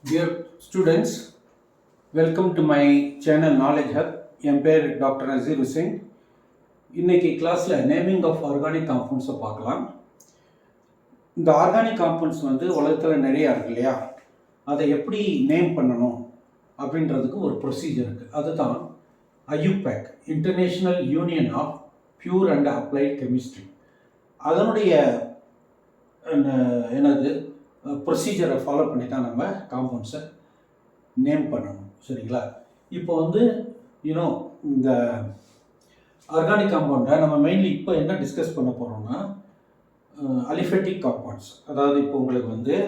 Dear students, welcome to my channel Knowledge Hub. என் பேர் doctor Nazeer Hussain. இன்னைக்கு கிளாஸில் நேமிங் ஆஃப் ஆர்கானிக் காம்பவுண்ட்ஸை பார்க்கலாம். இந்த ஆர்கானிக் காம்பவுண்ட்ஸ் உலகத்தில் நிறையா இருக்கு இல்லையா, அதை எப்படி நேம் பண்ணணும் அப்படின்றதுக்கு ஒரு ப்ரொசீஜர் இருக்குது. அதுதான் IUPAC, international union of pure and applied chemistry. அதனுடைய என்னது ப்ரொசீஜரை ஃபாலோ பண்ணி தான் நம்ம காம்பவுண்ட்ஸை நேம் பண்ணணும், சரிங்களா? இப்போ இந்த ஆர்கானிக் காம்பவுண்டை நம்ம மெயின்லி இப்போ என்ன டிஸ்கஸ் பண்ண போகிறோம்னா அலிஃபெட்டிக் காம்பவுண்ட்ஸ். அதாவது இப்போ உங்களுக்கு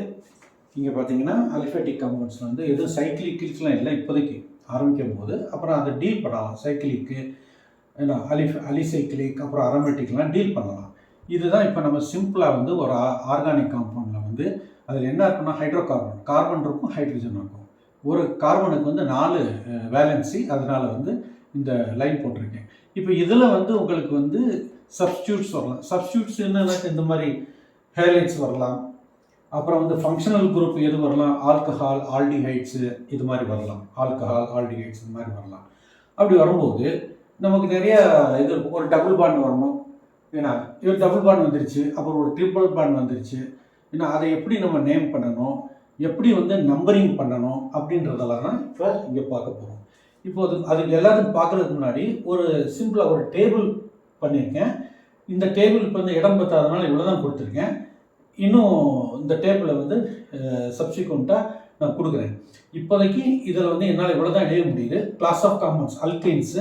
இங்கே பார்த்தீங்கன்னா அலிஃபெட்டிக் காம்பவுண்ட்ஸ் எதுவும் சைக்கிளிக்கெலாம் இல்லை இப்போதைக்கு ஆரம்பிக்கும் போது. அப்புறம் அதை டீல் பண்ணலாம், சைக்கிளிக்கு அலிசைக்கிளிக் அப்புறம் அரோமேட்டிக்லாம் டீல் பண்ணலாம். இதுதான் இப்போ நம்ம சிம்பிளாக ஒரு ஆர்கானிக் காம்பவுண்டில் அதில் என்ன இருக்குன்னா கார்பன் இருக்கும், ஹைட்ரஜன் இருக்கும். ஒரு கார்பனுக்கு 4 வேலன்சி, அதனால் இந்த லைன் போட்டிருக்கேன். இப்போ இதில் உங்களுக்கு சப்ஸ்டியூட்ஸ் வரலாம். சப்ஸ்டியூட்ஸ் என்னன்னா இந்த மாதிரி ஹேலைட்ஸ் வரலாம். அப்புறம் ஃபங்க்ஷனல் குரூப் எது வரலாம், ஆல்கஹால், ஆல்டிஹைட்ஸு இது மாதிரி வரலாம். ஆல்கஹால், ஆல்டிஹைட்ஸ் இது மாதிரி வரலாம். அப்படி வரும்போது நமக்கு நிறைய இது இருக்கும். ஒரு டபுள் பாண்ட் வரணும், ஏன்னா இது டபுள் பாண்ட் வந்துருச்சு. அப்புறம் ஒரு ட்ரிபிள் பாண்ட் வந்துருச்சு. ஏன்னா அதை எப்படி நம்ம நேம் பண்ணணும், எப்படி நம்பரிங் பண்ணணும் அப்படின்றதெல்லாம் தான் இப்போ இங்கே பார்க்க போகிறோம். இப்போது அதுக்கு எல்லாத்துக்கும் பார்க்குறதுக்கு முன்னாடி ஒரு சிம்பிளாக ஒரு டேபிள் பண்ணியிருக்கேன். இந்த டேபிள் இப்போ இடம் பத்தாதனால இவ்வளோ தான் கொடுத்துருக்கேன். இன்னும் இந்த டேபிளை சப்சிக்வெண்ட்டாக நான் கொடுக்குறேன். இப்போதைக்கு இதில் என்னால் இவ்வளோ தான் எழுத முடியுது. Class of compounds alkenes,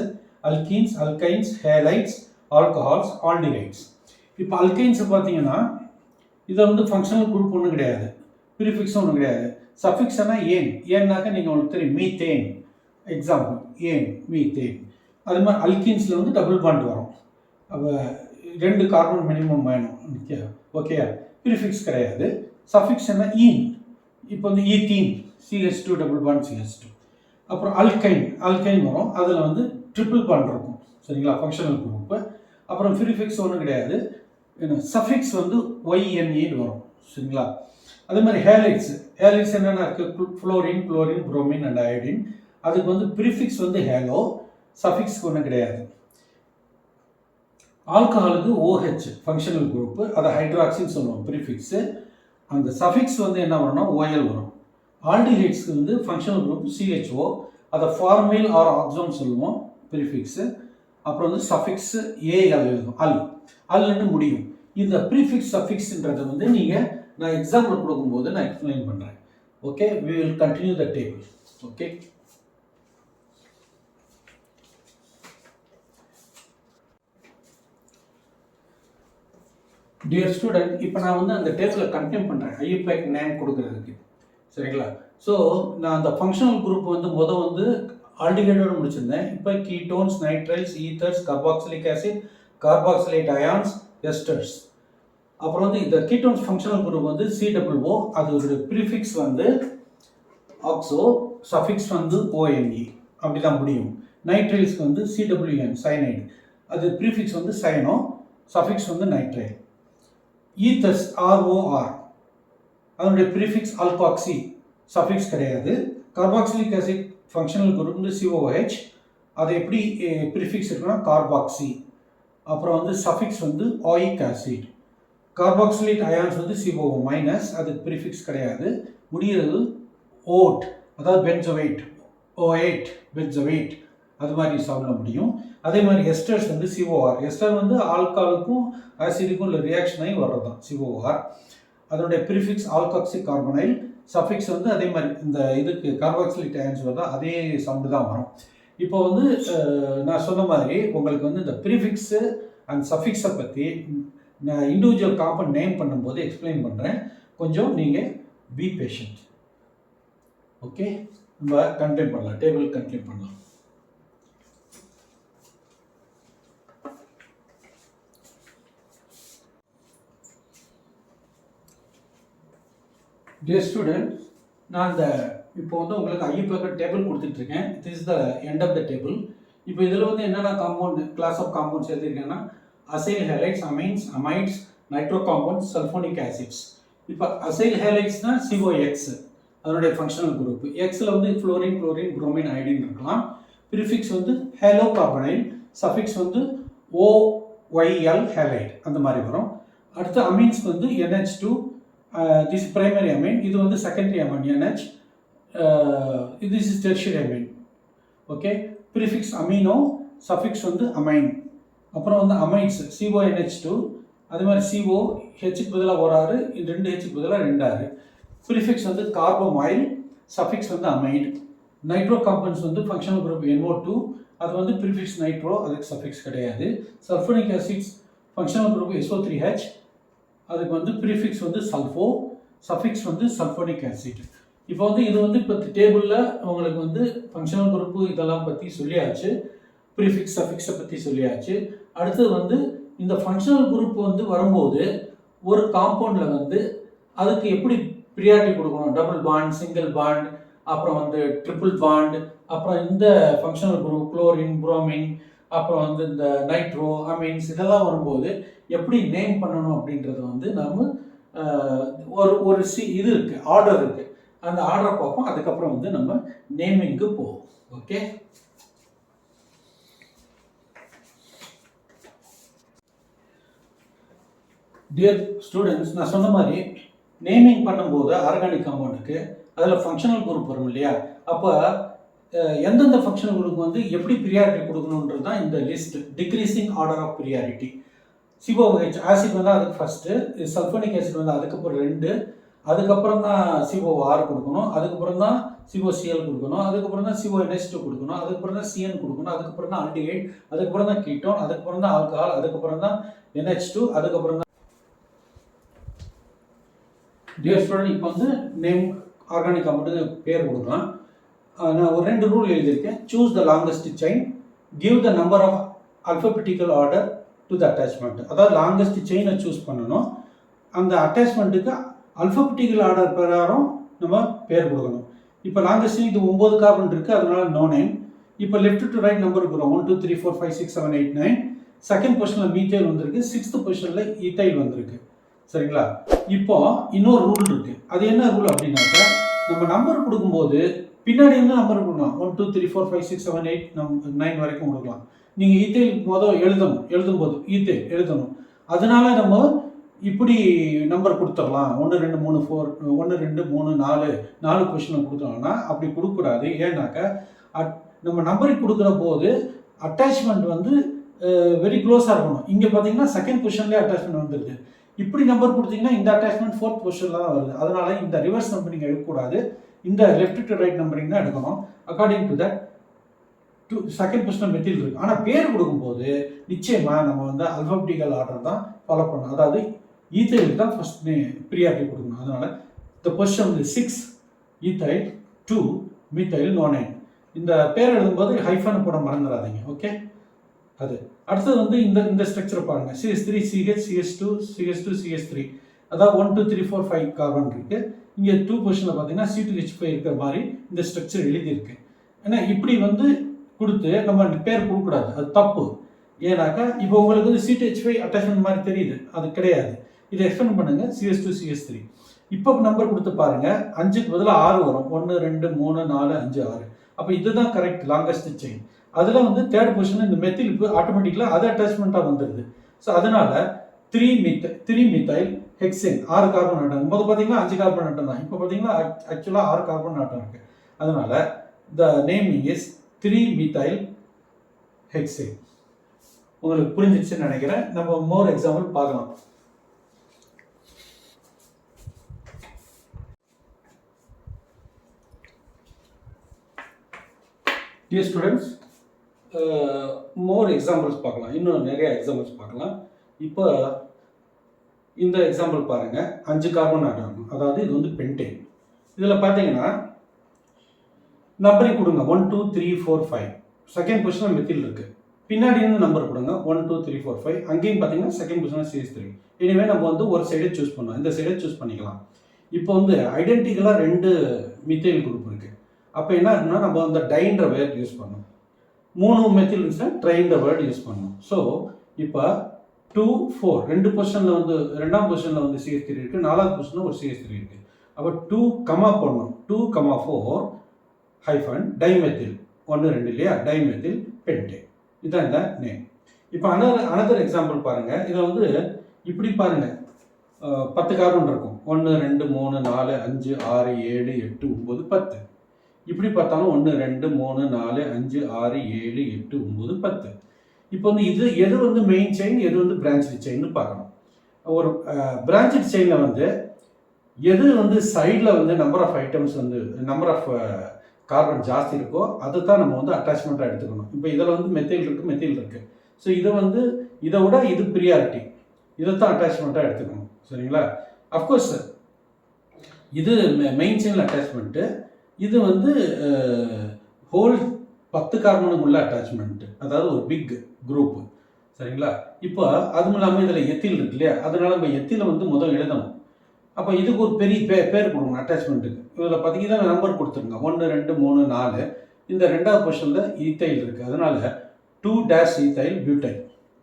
alkynes, halides, alcohols, aldehydes. இப்போ அல்கைன்ஸ் பார்த்தீங்கன்னா இதை ஃபங்க்ஷனல் குரூப் ஒன்றும் கிடையாது, ப்ரீஃபிக்ஸும் ஒன்றும் கிடையாது. சஃபிக்ஸ்னா ஏன்னாக்கா நீங்கள் உங்களுக்கு தெரியும், மீத்தேன் எக்ஸாம்பிள், மீத்தேன். அது மாதிரி அல்கீன்ஸில் டபுள் பாண்ட் வரும். அப்போ 2 கார்பன் மினிமம் வேணும், ஓகே. ப்ரீஃபிக்ஸ் கிடையாது. சஃபிக்ஸ் என்ன ஈன், இப்போ ethene, CH2 double bond CH2. அப்புறம் அல்கைன் வரும், அதில் ட்ரிபிள் பாண்ட் இருக்கும், சரிங்களா, ஃபங்க்ஷனல் குரூப்பு. அப்புறம் ப்ரீஃபிக்ஸ் ஒன்றும் கிடையாது. சஃபிக்ஸ் YNE வரும், சரிங்களா. அதே மாதிரி ஹேலைட்ஸ் என்னென்ன இருக்குது, fluorine, chlorine, bromine and iodine. அதுக்கு ப்ரீஃபிக்ஸ் ஹேலோ, சஃபிக்ஸ்க்கு ஒன்றும் கிடையாது. ஆல்கஹாலுக்கு OH ஃபங்க்ஷனல் குரூப்பு, அதை ஹைட்ராக்சின்னு சொல்லுவோம் ப்ரீஃபிக்ஸு. அந்த சஃபிக்ஸ் என்ன வரும்னா OL வரும். ஆல்டிஹைட்ஸ்க்கு ஃபங்க்ஷனல் குரூப் CHO, அதை ஃபார்மில் ஆர் ஆக்சோன் சொல்லுவோம் ப்ரீஃபிக்ஸு. அப்புறம் சஃபிக்ஸு AL எழுதும், அல்னு முடியும். இந்த ப்ரீஃபிக்ஸ் சஃபிக்ஸ்ன்றது நீங்கள் நான் எக்ஸாம்பிள் கொடுக்கும்போது நான் எக்ஸ்பிளைன் பண்ணுறேன். Okay, we will continue the table. Okay, dear student, இப்போ நான் அந்த டேபிளை கண்டினியூ பண்ணுறேன் ஐயூபேக் நேம் கொடுக்குறதுக்கு, சரிங்களா. ஸோ நான் அந்த ஃபங்க்ஷனல் குரூப் மொதல் ஆல்டிஹைடோட முடிச்சிருந்தேன். இப்போ ketones, nitriles, ethers, carboxylic acid, carboxylate ions, esters. அப்புறம் இந்த கீட்டோன்ஸ் ஃபங்க்ஷனல் குரூப் COO, அதோட ப்ரீஃபிக்ஸ் ஆக்சோ, சஃபிக்ஸ் ONE, அப்படி தான் முடியும். நைட்ரைல்ஸ்க்கு CWN சைனைடு, அது prefix cyano, suffix nitrile. Ethers ROR, அதனுடைய ப்ரீஃபிக்ஸ் ஆல்காக்சி, சஃபிக்ஸ் கிடையாது. Carboxylic acid functional group COH, அது எப்படி ப்ரீஃபிக்ஸ் இருக்குன்னா கார்பாக்சி. அப்புறம் suffix oic acid. Carboxylate ions COO minus, அதுக்கு ப்ரீஃபிக்ஸ் கிடையாது. முடிகிறது ஓட், அதாவது பென்சோவேட், O8 பென்சோவேட், அது மாதிரி சாப்பிட முடியும். அதே மாதிரி எஸ்டர்ஸ் COR. எஸ்டர் ஆல்காலுக்கும் ஆசிடுக்கும் உள்ள ரியாக்ஷன் ஆகி வர்றது தான் COR. அதனுடைய ப்ரீஃபிக்ஸ் ஆல்காக்சி கார்பனைல். சஃபிக்ஸ் அதே மாதிரி இந்த இதுக்கு கார்பாக்சிலேட் அயான்ஸ் வருதா, அதே சவுண்டு தான் வரும். இப்போ நான் சொன்ன மாதிரி உங்களுக்கு இந்த ப்ரீஃபிக்ஸு அண்ட் சஃபிக்ஸை பற்றி நான் இண்டிவிஜுவல் காம்பவுண்ட் நேம் பண்ணும்போது எக்ஸ்பிளைன் பண்ணுறேன். கொஞ்சம் நீங்கள் பி பேஷண்ட். ஓகே, நம்ம கண்டினியூ பண்ணலாம், டேபிள் கண்டினியூ பண்ணலாம். டியர் ஸ்டூடெண்ட், நான் இப்போ உங்களுக்கு ஐயூபேக் டேபிள் கொடுத்துட்ருக்கேன். It is the end of the table. இப்போ இதில் என்னென்ன காம்பவுண்ட், கிளாஸ் ஆஃப் காம்பவுண்ட்ஸ் எழுதியிருக்கேன்னா acyl halides, amines, amides, nitro compounds, sulphonic acids. இப்போ அசைல் ஹேலைட்ஸ்னால் COX, அதனுடைய ஃபங்க்ஷனல் குரூப். எக்ஸில் வந்து ஃப்ளோரின், குளோரின், புரோமின், அயோடின் இருக்கலாம். ப்ரிஃபிக்ஸ் வந்து ஹேலோ கார்பனைல், சஃபிக்ஸ் வந்து OYL ஹேலைட் அந்த மாதிரி வரும். அடுத்து அமீன்ஸ் வந்து NH2, திஸ் பிரைமரி அமீன், இது வந்து secondary amine NH, this is tertiary amine. Okay, prefix amino, suffix வந்து அமைன். அப்புறம் வந்து அமைன்ஸ் CONH2, அதே மாதிரி CO ஹெச்சுக்கு பதிலாக ஒரு ஆறு, இது 2 ஹெச்சுக்கு பதிலாக 2 ஆறு. ப்ரிஃபிக்ஸ் வந்து கார்போமைல், சஃபிக்ஸ் வந்து அமைன். நைட்ரோ காம்பவுண்ட்ஸ் வந்து ஃபங்க்ஷனல் குரூப் NO2, அது வந்து ப்ரிஃபிக்ஸ் நைட்ரோ, அதுக்கு சஃபிக்ஸ் கிடையாது. Sulphonic acids functional group SO3H, அதுக்கு வந்து ப்ரிஃபிக்ஸ் வந்து சல்ஃபோ, சஃபிக்ஸ் வந்து சல்ஃபோனிக் ஆசிட். இப்போ வந்து இது வந்து இப்போ டேபிளில் உங்களுக்கு வந்து ஃபங்க்ஷனல் குரூப்பு இதெல்லாம் பற்றி சொல்லியாச்சு, ப்ரிஃபிக்ஸ் சஃபிக்ஸை பற்றி சொல்லியாச்சு. அடுத்தது வந்து இந்த ஃபங்க்ஷனல் குரூப் வந்து வரும்போது ஒரு காம்பவுண்டில் வந்து அதுக்கு எப்படி ப்ரியாரிட்டி கொடுக்கணும், டபுள் பாண்ட், சிங்கிள் பாண்ட், அப்புறம் வந்து ட்ரிபிள் பாண்ட், அப்புறம் இந்த ஃபங்க்ஷனல் குரூப் குளோரின், புரோமின், அப்புறம் வந்து இந்த நைட்ரோ, அமீன்ஸ் இதெல்லாம் வரும்போது எப்படி நேம் பண்ணணும் அப்படின்றது வந்து நம்ம ஒரு இது இருக்குது, ஆர்டர் இருக்குது. அந்த ஆர்டரை பார்ப்போம். அதுக்கப்புறம் வந்து நம்ம நேமிங்கு போவோம். ஓகே, டியர் ஸ்டூடெண்ட்ஸ், நான் சொன்ன மாதிரி நேமிங் பண்ணும்போது ஆர்கானிக் காம்பவுண்டுக்கு அதில் ஃபங்க்ஷனல் குரூப் வரும் இல்லையா, அப்போ எந்தெந்த ஃபங்க்ஷனல் குரூப் வந்து எப்படி ப்ரியாரிட்டி கொடுக்கணுன்றது தான் இந்த list. Decreasing order of priority. COOH acid வந்து அதுக்கு ஃபஸ்ட்டு, சல்ஃபோனிக் ஆசிட் வந்து அதுக்கப்புறம் 2, அதுக்கப்புறம் தான் COR கொடுக்கணும், அதுக்கப்புறம் தான் COCl கொடுக்கணும், அதுக்கப்புறம் தான் CONH2 கொடுக்கணும், அதுக்கப்புறம் தான் CN கொடுக்கணும், அதுக்கப்புறம் தான் ஆல்டிஹைட், அதுக்கப்புறம் தான் கீட்டோன், அதுக்கப்புறம் தான் ஆல்கஹால், அதுக்கப்புறம் தான் NH2, அதுக்கப்புறம் தான். டியர் ஸ்டூடெண்ட், இப்போ வந்து நேம் ஆர்கானிக் காம்பவுண்டுக்கு பேர் கொடுக்கலாம். நான் ஒரு 2 ரூல் எழுதியிருக்கேன். Choose the longest chain, give the number of alphabetical order to the attachment. அதாவது லாங்கஸ்ட் செயினை சூஸ் பண்ணணும். அந்த அட்டாச்மெண்ட்டுக்கு அல்ஃபபெட்டிக்கல் ஆர்டர் பிரகாரம் நம்ம பேர் கொடுக்கணும். இப்போ லாங்கஸ்ட் இது 9 கார்பன் இருக்குது, அதனால நோ நேம். இப்போ லெஃப்ட் டு ரைட் நம்பர் இருக்கிறோம். 1 2 3 4 5 6 7 8 9. செகண்ட் பொசிஷனில் மீத்தைல் வந்திருக்கு, 6th பொசிஷனில் ஈத்தைல் வந்திருக்கு. சரிங்களா? இப்போ இன்னொரு ரூல் இருக்கு. அது என்ன ரூல் அப்படின்னாக்கா, நம்ம நம்பர் கொடுக்கும்போது பின்னாடி இருந்து நம்பர் கொடுக்கலாம். 1 2 3 4 5 6 7 8 9 வரைக்கும் கொடுக்கலாம். நீங்கள் ஈத்தைல் மொதல் எழுதும்போது ஈத்தைல் எழுதணும். அதனால நம்ம இப்படி நம்பர் கொடுத்துடலாம். 1 2 3 4 1 2 3 4 4 பொசிஷனில் கொடுத்தோம்னா அப்படி கொடுக்கக்கூடாது. ஏன்னாக்கா நம்ம நம்பருக்கு கொடுக்குற போது அட்டாச்மெண்ட் வந்து வெரி க்ளோஸாக இருக்கணும். இங்கே பார்த்தீங்கன்னா செகண்ட் பொசிஷன்லேயே அட்டாச்மெண்ட் வந்துடுது. இப்படி நம்பர் கொடுத்தீங்கன்னா இந்த அட்டாச்மெண்ட் 4th பொசிஷனில் தான் வருது. அதனால இந்த ரிவர்ஸ் நம்பரிங் எடுக்கக்கூடாது. இந்த லெஃப்ட் டு ரைட் நம்பரிங் தான் எடுக்கணும். According to that second position material இருக்குது. ஆனால் பேர் கொடுக்கும்போது நிச்சயமாக நம்ம வந்து அல்ஃபபெட்டிக்கல் ஆர்டர் தான் ஃபாலோ பண்ணணும். அதாவது ஈத்தைலுக்கு தான் ஃபர்ஸ்ட் ப்ரியாரிட்டி கொடுக்கணும். அதனால் இந்த பொசிஷன் வந்து 6 ஈத்தைல், 2 மீத்தைல், நோ நேம். இந்த பேர் எழுதும்போது ஹைஃபன் போட மறந்துடாதீங்க. ஓகே, அது அடுத்தது வந்து இந்த ஸ்ட்ரக்சரை பாருங்க. CH3 CH CH2 CH2 CH3, அதாவது 1 2 3 4 5 கார்பன் இருக்கு. இங்கே 2 பொசிஷனில் பார்த்தீங்கன்னா C2H5 இருக்கிற மாதிரி இந்த ஸ்ட்ரக்சர் எழுதியிருக்கு. ஏன்னா இப்படி வந்து கொடுத்து நம்ம பேர் கொடுக்கூடாது, அது தப்பு. ஏன்னாக்கா இப்போ உங்களுக்கு வந்து C2H5 அட்டாச்மெண்ட் மாதிரி தெரியுது, அது கிடையாது. இதை எக்ஸ்டெண்ட் பண்ணுங்க CH2 CH3. இப்போ நம்பர் கொடுத்து பாருங்க, 5க்கு பதிலாக 6 வரும். 1 2 3 4 5 6. அப்போ இதுதான் கரெக்ட் லாங்கஸ்ட் செயின். அதில் வந்து தேர்ட் பொசிஷன் இந்த மெத்தில் இப்போ ஆட்டோமேட்டிக்கலாக அது அட்டாச்மெண்ட்டாக வந்துடுது. ஸோ அதனால 3 மித்தைல் ஹெக்சேன் 6 கார்பன் ஆட்டம். முதல் பார்த்தீங்கன்னா 5 கார்பன் ஆட்டம் தான். இப்போ பார்த்தீங்கன்னா ஆக்சுவலாக 6 கார்பன் ஆட்டம் இருக்கு. அதனால த நேமிங் இஸ் 3 மித்தைல் ஹெக்சேன். உங்களுக்கு புரிஞ்சிச்சுன்னு நினைக்கிறேன். நம்ம மோர் எக்ஸாம்பிள் பார்க்கலாம். டியர் ஸ்டூடெண்ட்ஸ், மோர் எக்ஸாம்பிள்ஸ் பார்க்கலாம். இன்னும் நிறைய எக்ஸாம்பிள்ஸ் பார்க்கலாம். இப்போ இந்த எக்ஸாம்பிள் பாருங்கள். 5 கார்பன் ஆட்டம், அதாவது இது வந்து பென்டேன். இதில் பார்த்தீங்கன்னா நம்பரிங் கொடுங்க. 1 2 3 4 5. செகண்ட் பொசிஷனில் மெத்தில் இருக்குது. பின்னாடி இருந்து நம்பர் கொடுங்க. 1 2 3 4 5. அங்கேயும் பார்த்தீங்கன்னா செகண்ட் பொசிஷனில் CH3. எனவே நம்ம வந்து ஒரு சைடை சூஸ் பண்ணோம். இந்த சைடை சூஸ் பண்ணிக்கலாம். இப்போ வந்து ஐடென்டிக்கலாக 2 மித்தைல் குரூப் இருக்குது. அப்போ என்ன இருக்குன்னா நம்ம அந்த டைன்ற வேர்ட் யூஸ் பண்ணணும். 3 மெத்தில் இருந்துச்சுன்னா ட்ரைன்ற வேர்ட் யூஸ் பண்ணணும். ஸோ இப்போ 2 4 2 பொசிஷனில் வந்து 2ஆம் பொசிஷனில் வந்து CH3 இருக்குது, 4வது பொசிஷனில் ஒரு CH3 இருக்குது. அப்போ 2 கமா போடணும். 2, 4 ஹைஃபன் டைமெத்தில் 1 2 இல்லையா, டைமெத்தில் பென்டேன். இதுதான் இந்த நேம். இப்போ அனதர் எக்ஸாம்பிள் பாருங்கள். இதில் வந்து இப்படி பாருங்கள், 10 கார்பன் இருக்கும். 1 2 3 4 5 6 7 8 9 10. இப்படி பார்த்தாலும் 1 2 3 4 5 6 7 8 9 10. இப்போ வந்து எது வந்து மெயின் செயின், எது வந்து பிரான்ச்சு செயின்னு பார்க்கணும். ஒரு பிரான்ச்சு செயினில் வந்து எது வந்து சைடில் வந்து நம்பர் ஆஃப் ஐட்டம்ஸ் வந்து நம்பர் ஆஃப் கார்பன் ஜாஸ்தி இருக்கோ அதை தான் நம்ம வந்து அட்டாச்மெண்ட்டாக எடுத்துக்கணும். இப்போ இதில் வந்து மெத்தில் இருக்குது. ஸோ இதை விட இது ப்ரியாரிட்டி, இதைத்தான் அட்டாச்மெண்ட்டாக எடுத்துக்கணும். சரிங்களா? அஃப்கோர்ஸ் இது மெயின் செயினில் அட்டாச்மெண்ட்டு, இது வந்து ஹோல் 10 கார்பனுக்கு உள்ள அட்டாச்மெண்ட்டு, அதாவது ஒரு பிக் குரூப்பு. சரிங்களா? இப்போ அதுவும் இல்லாமல் இதில் எத்தில் இருக்கு இல்லையா, அதனால நம்ம எத்தில வந்து முதல் எழுதணும். அப்போ இதுக்கு ஒரு பெரிய பேர் கொடுக்கணும் அட்டாச்மெண்ட்டுக்கு. இதில் பார்த்தீங்கன்னா நம்பர் கொடுத்துருங்க, 1 2 3 4. இந்த ரெண்டாவது பொசிஷனில் ஈத்தைல் இருக்குது, அதனால் 2- ஈத்தைல் பியூட்டைல்.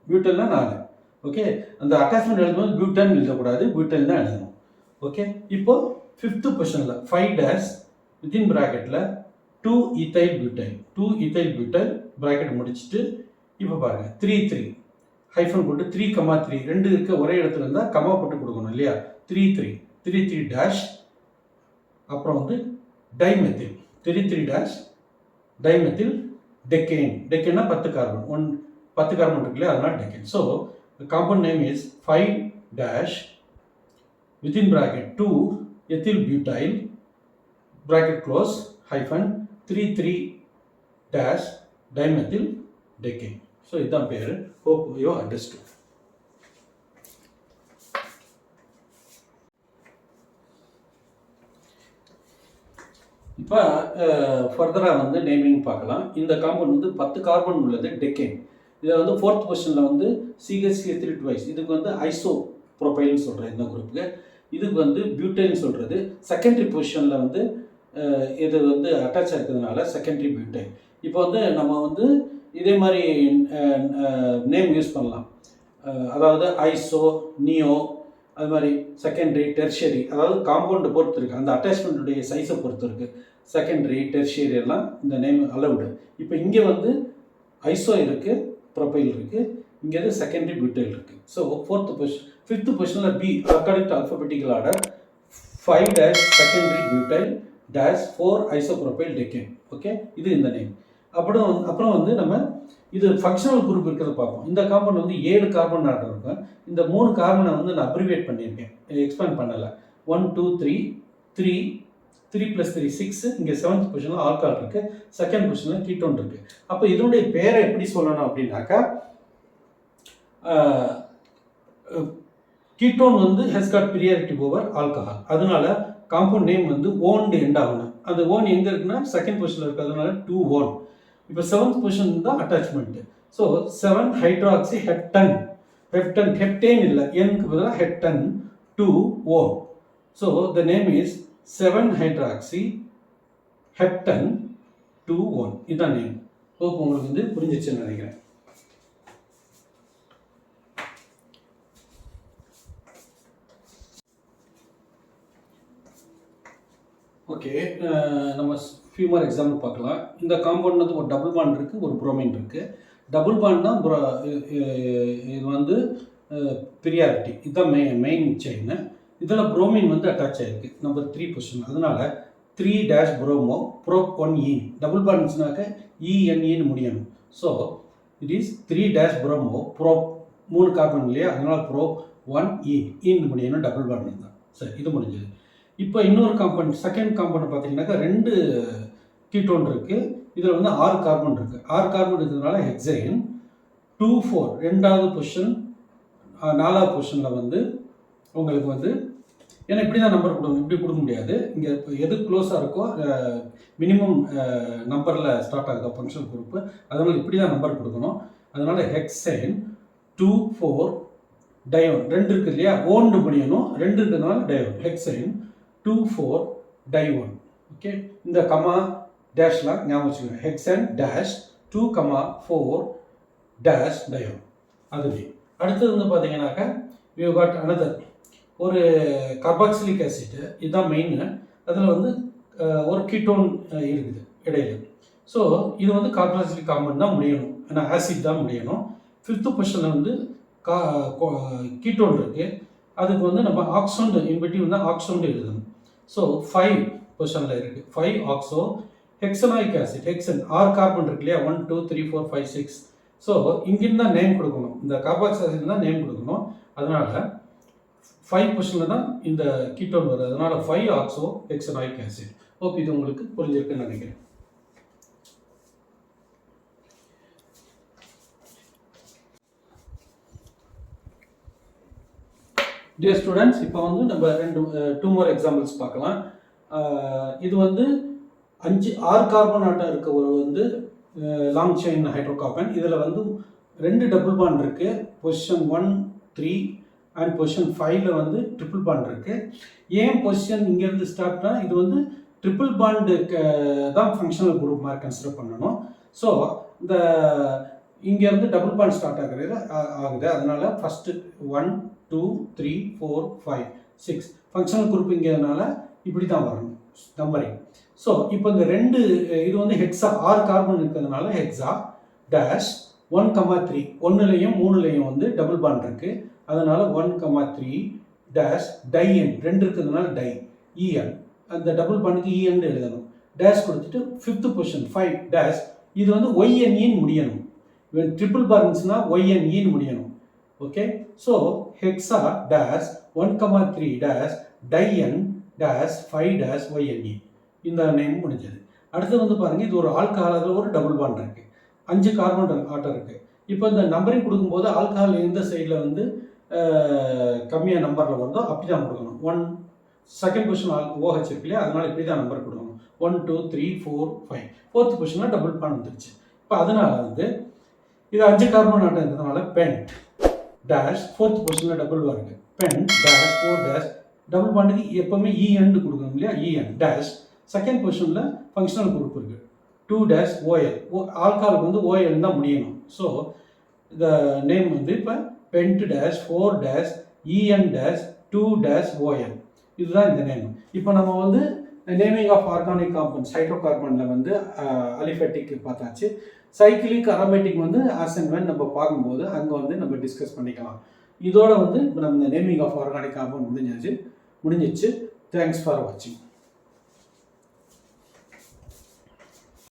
பியூட்டல்னா 4. ஓகே, அந்த அட்டாச்மெண்ட் எழுதும்போது பியூட்டன் எழுதக்கூடாது, பியூட்டைல் தான் எழுதணும். ஓகே, இப்போ 5th பொசிஷனில் 5- வித்தின் ப்ராக்கெட்டில் 2 ethyl butyl. 2 ethyl butyl bracket முடிச்சுட்டு இப்போ பாருங்கள் 3 3 ஹைஃபன் போட்டு 3, 3 2 இருக்க ஒரே இடத்துல இருந்தால் கமா போட்டு கொடுக்கணும் இல்லையா. 3 3 3 3 டேஷ், அப்புறம் வந்து டைமெத்தில் 3 3 டேஷ் டைமெத்தில் டெக்கேன். டெக்கேன்னா 10 கார்பன், 10 கார்பன் இருக்கு இல்லையா, அதனால் decane. So the compound name is 5- within bracket 2 ethyl butyl bracket close hyphen 3 3 dash dimethyl decane. So இதுதான் பேர். hope you understood. இப்போ ஃபர்தராக வந்து நேமிங் பார்க்கலாம். இந்த காம்பவுண்ட் வந்து 10 கார்பன் உள்ளது, டெக்கேன். இதில் வந்து 4th பொசிஷனில் வந்து CH3 ட்வைஸ், இதுக்கு வந்து ஐசோ ப்ரோபைல்னு சொல்கிறேன் இந்த குரூப்புக்கு. இதுக்கு வந்து பியூட்டைல்னு சொல்கிறது. செகண்டரி பொசிஷனில் வந்து இது வந்து அட்டாச் இருக்கிறதுனால செகண்டரி பியூட்டைல். இப்போ வந்து நம்ம வந்து இதே மாதிரி நேம் யூஸ் பண்ணலாம். அதாவது ஐசோ, நியோ, அது மாதிரி செகண்டரி, டெர்ஷரி, அதாவது காம்பவுண்டை பொறுத்து இருக்குது, அந்த அட்டாச்மெண்ட்டுடைய சைஸை பொறுத்து இருக்குது. செகண்டரி, டெர்ஷரி எல்லாம் இந்த நேம் அலவுடு. இப்போ இங்கே வந்து ஐசோ இருக்குது, ப்ரொபைல் இருக்குது, இங்கே வந்து செகண்டரி பியூட்டைல் இருக்குது. ஸோ 4th பொசிஷன் 5th பொசிஷனில் be according to alphabetical order 5- secondary butyl dash 4 isopropyl decane. Okay, இது இந்த நேம். அப்புறம் வந்து நம்ம இது ஃபங்க்ஷனல் குரூப் இருக்கிறத பார்ப்போம். இந்த காம்பவுண்ட் வந்து 7 கார்பன் ஆர்டர் இருக்கும். இந்த 3 கார்பனை வந்து நான் அப்ரிவேட் பண்ணியிருக்கேன், எக்ஸ்பேண்ட் பண்ணலை. 1 2 3 3 3 + 3 6. இங்கே 7th பொசிஷனில் ஆல்கால் இருக்குது, 2nd பொசிஷனில் கீட்டோன் இருக்குது. அப்போ இதனுடைய பேரை எப்படி சொல்லணும் அப்படின்னாக்கா, கீட்டோன் வந்து has got priority over alcohol, அதனால காம்பவுண்ட் நேம் வந்து ஓன்டு எண்ட் ஆகணும். அந்த ஓன் எங்கே இருக்குன்னா 2nd பொசிஷனில் இருக்குது, அதனால 2 ஓன். இப்போ 7th பொசிஷன் தான் attachment. So 7 hydroxy heptan. Heptane இல்லை, எனுக்கு பதிலாக heptan 2 one. So the name is 7 hydroxy heptan 2 one. இதுதான் நேம். ஹோப் உங்களுக்கு வந்து புரிஞ்சிச்சுன்னு நினைக்கிறேன். ஓகே, நம்ம ஃபியூ மார் எக்ஸாம்பிள் பார்க்கலாம். இந்த காம்பவுண்ட் வந்து ஒரு டபுள் பாண்ட் இருக்குது, ஒரு புரோமைன் இருக்குது. டபுள் பாண்ட் தான் இது வந்து பிரியாரிட்டி, இதுதான் மெயின் செயின். இதில் புரோமின் வந்து அட்டாச் ஆகிருக்கு நம்பர் 3 பொசிஷன், அதனால 3- புரோமோ ப்ரோப் 1E. டபுள் பாண்ட்ஸ்னாக்க ENEன்னு முடியணும். So it is 3- promo probe 3 carbon இல்லையா, அதனால ப்ரோப் 1E இன்னு முடியணும், டபுள் பாண்ட் தான். சரி, இது முடிஞ்சது. இப்போ இன்னொரு காம்பவுண்ட், செகண்ட் காம்பவுண்ட் பார்த்தீங்கன்னாக்கா 2 கீட்டோன் இருக்குது. இதில் வந்து 6 கார்பன் இருக்குது. 6 கார்பன் இருக்கிறதுனால ஹெக்ஸைன் 2 4 2வது பொசிஷன், 4வது பொசிஷனில் வந்து உங்களுக்கு வந்து, ஏன்னா இப்படி தான் நம்பர் கொடுக்கணும், இப்படி கொடுக்க முடியாது. இங்கே எது க்ளோஸாக இருக்கோ மினிமம் நம்பரில் ஸ்டார்ட் ஆகுது ஃபங்க்ஷன் குரூப்பு, அதனால் இப்படி தான் நம்பர் கொடுக்கணும். அதனால் ஹெக்ஸைன் 2 4 டயோன் 2 இருக்குது இல்லையா, ஓண்டு முடியணும், 2 இருக்கிறதுனால டயோன் ஹெக்ஸைன் 2 4 டையோன். ஓகே, இந்த கமா டேஷ்லாம் ஞாபகம் வச்சுக்கோங்க. ஹெக்ஸைன் டேஷ் 2 4 டேஷ் டயோன். அதுவே அடுத்தது வந்து பார்த்தீங்கன்னாக்கா we have got another ஒரு கார்பாக்சிலிக் ஆசிட் இதுதான் மெயின். அதில் வந்து ஒரு கீட்டோன் இருக்குது இடையில. ஸோ இது வந்து கார்பாக்சிலிக் காம்பவுண்ட் தான் முடியணும், ஏன்னா ஆசிட் தான் முடியணும். 5th பொசிஷனில் வந்து கீட்டோன் இருக்குது, அதுக்கு வந்து நம்ம ஆக்சோண்ட் இன்பிட்வீன் தான் ஆக்சோண்ட் எழுதணும். ஸோ 5 பொசிஷனில் இருக்குது 5 ஆக்சோ ஹெக்ஸனாயிக் ஆசிட். ஹெக்ஸன் 6 கார்பன் இருக்கு இல்லையா, 1 2 3 4 5 6. ஸோ இங்கிருந்து தான் நேம் கொடுக்கணும், இந்த கார்பாக்சிலிக் ஆசிட் தான் நேம் கொடுக்கணும். அதனால 5 பொசிஷனில் தான் இந்த கீட்டோன் வருது, அதனால 5 ஆக்சோ ஹெக்ஸனாயிக் ஆசிட். ஹோப் இது உங்களுக்கு புரிஞ்சிருக்குன்னு நினைக்கிறேன். டியர் ஸ்டூடெண்ட்ஸ், இப்போ வந்து நம்ம 2 more எக்ஸாம்பிள்ஸ் பார்க்கலாம். இது வந்து 6 கார்பன் ஆட்டம் இருக்க ஒரு வந்து லாங் செயின் ஹைட்ரோகார்பன். இதில் வந்து 2 டபுள் பாண்ட் இருக்குது, பொசிஷன் 1 3 அண்ட் பொசிஷன் 5ல வந்து ட்ரிபிள் பாண்ட் இருக்குது. ஏன் பொசிஷன் இங்கேருந்து ஸ்டார்ட்னா, இது வந்து ட்ரிபிள் பாண்டுக்கு தான் ஃபங்க்ஷனல் குரூப் மாதிரி கன்சிடர் பண்ணணும். ஸோ இந்த இங்கேருந்து டபுள் பாண்ட் ஸ்டார்ட் ஆகுது, அதனால ஃபஸ்ட்டு 1 2 3 4 5 6 ஃபங்க்ஷனல் குரூப்பிங்கிறதுனால இப்படி தான் வரணும் நம்பரிங். ஸோ இப்போ இந்த இது வந்து ஹெக்ஸா 6 கார்பன் இருக்கிறதுனால ஹெக்ஸா டேஷ் 1,3 1லையும் 3லையும் வந்து டபுள் பாண்ட் இருக்குது, அதனால 1,3 டேஷ் டைஎன் 2 இருக்கிறதுனால டை இஎன், அந்த டபுள் பாண்டுக்கு இஎன் எழுதணும். டேஷ் கொடுத்துட்டு 5th பொசிஷன் 5 டேஷ், இது வந்து ஒய்என்இன்னு முடியணும். ட்ரிபிள் பாண்ட்ஸ்னா ஒய்என்இன்னு முடியணும். Okay, so hexa dash 1,3 dash diene dash 5 dash Y N E, இந்த நேம் முடிஞ்சது. அடுத்து வந்து பாருங்கள், இது ஒரு ஆல்கஹால், அதில் ஒரு டபுள் பாண்ட் இருக்குது, 5 கார்பன் ஆட்டம் இருக்குது. இப்போ இந்த நம்பரிங் கொடுக்கும்போது ஆல்கஹால் எந்த சைடில் வந்து கம்மியாக நம்பரில் வருதோ அப்படி தான் கொடுக்கணும். செகண்ட் பொசிஷன் OH இருக்கு இல்லையா, அதனால் இப்படி தான் நம்பர் கொடுக்கணும். 1 2 3 4 5. 4th பொசிஷனில் டபுள் பாண்ட் வந்துருச்சு. இப்போ அதனால் வந்து இது 5 கார்பன் ஆட்டம் இருக்கிறதுனால பென்ட் டேஷ் 4th பொசிஷனில் டபுள் வருது, பென்ட் டேஷ் 4 டேஷ் டபுள் பாண்டுக்கு எப்போவுமே இஎன் கொடுக்கணும் இல்லையா, இஎன் டேஷ். செகண்ட் பொசிஷனில் ஃபங்க்ஷனல் குரூப் இருக்குது 2 டேஷ் ஓஎல், ஆல்கஹாலுக்கு வந்து ஓஎல் தான் முடியணும். ஸோ இந்த நேம் வந்து இப்போ பென்ட் டேஷ் 4 டேஷ் இஎன் டேஷ் 2 டேஷ் ஓஎல், இதுதான் இந்த நேம். இப்போ நம்ம வந்து நேமிங் ஆஃப் ஆர்கானிக் காம்பவுண்ட்ஸ் ஹைட்ரோகார்பனில் வந்து அலிஃபேட்டிக் பார்த்தாச்சு. சைக்கிளிக் அரோமேட்டிக் வந்து ஆஸ் அண்ட் வென் நம்ம பார்க்கும்போது அங்கே வந்து நம்ம டிஸ்கஸ் பண்ணிக்கலாம். இதோட வந்து இப்போ நம்ம நேமிங் ஆஃப் ஆர்கானிக் காம்பவுண்ட் முடிஞ்சிச்சு. தேங்க்ஸ் ஃபார் வாட்சிங்.